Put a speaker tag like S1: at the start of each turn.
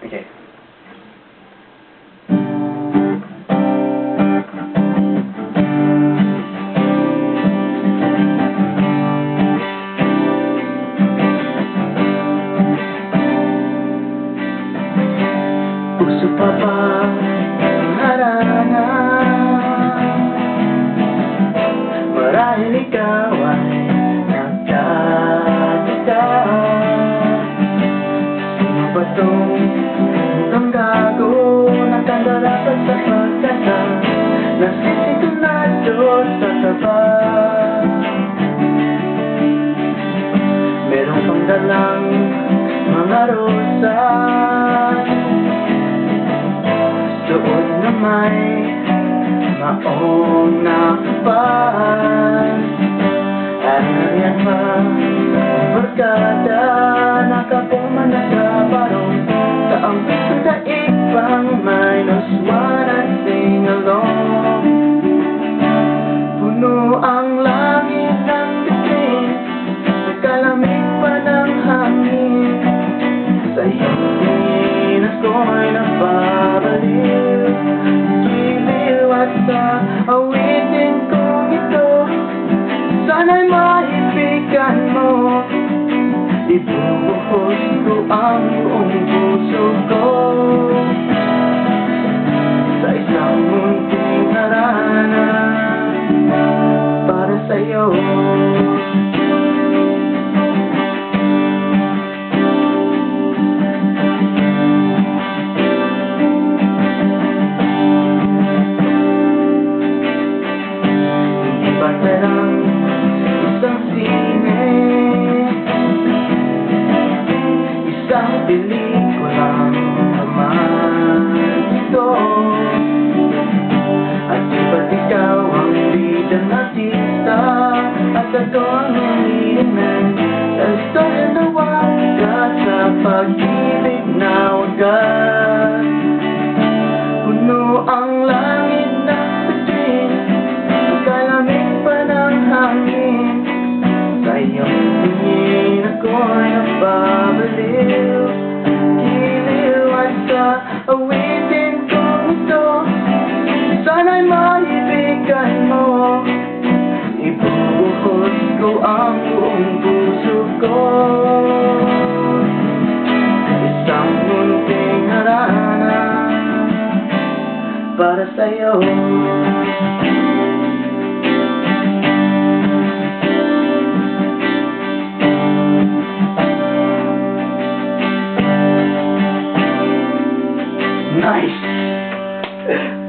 S1: Sige.
S2: Puso pa ba ang harana? Marahil ikaw ay nagtataka. Sino ba tong mukhang gago? Nagkandarapan sa pagkata, nasisintunado sa taba. Meron pang dalang mga rosas, suot na may maong nakapal. At nariyan pa ang barkada, nakapuman na sa barong sa ang piso daig pang -1 at sing along. Puno ang langit ng bituin, nagkalamig pa ng hangin. Sa iyong tingin ako'y nababaliw, giliw at sa awitin kong ito, sana'y maibigan mo. Ibubuhos ko ang buong puso ko sa isang munting harana para sa'yo. Parang isang sine, isang pelikulang naman ito. At iba't ikaw ang bidang artista, at ako ang humihiman sa istorya na wagas, sa pag-ibig na wagas. Puno ang langit ng bituin, nagkalamig pa ng hangin. Sa iyong tingin ako'y nababaliw, giliw at sa awitin kong ito, sana'y maibigan mo. Ibubuhos ko ang buong puso ko, isang munting harana para sa'yo. Nice!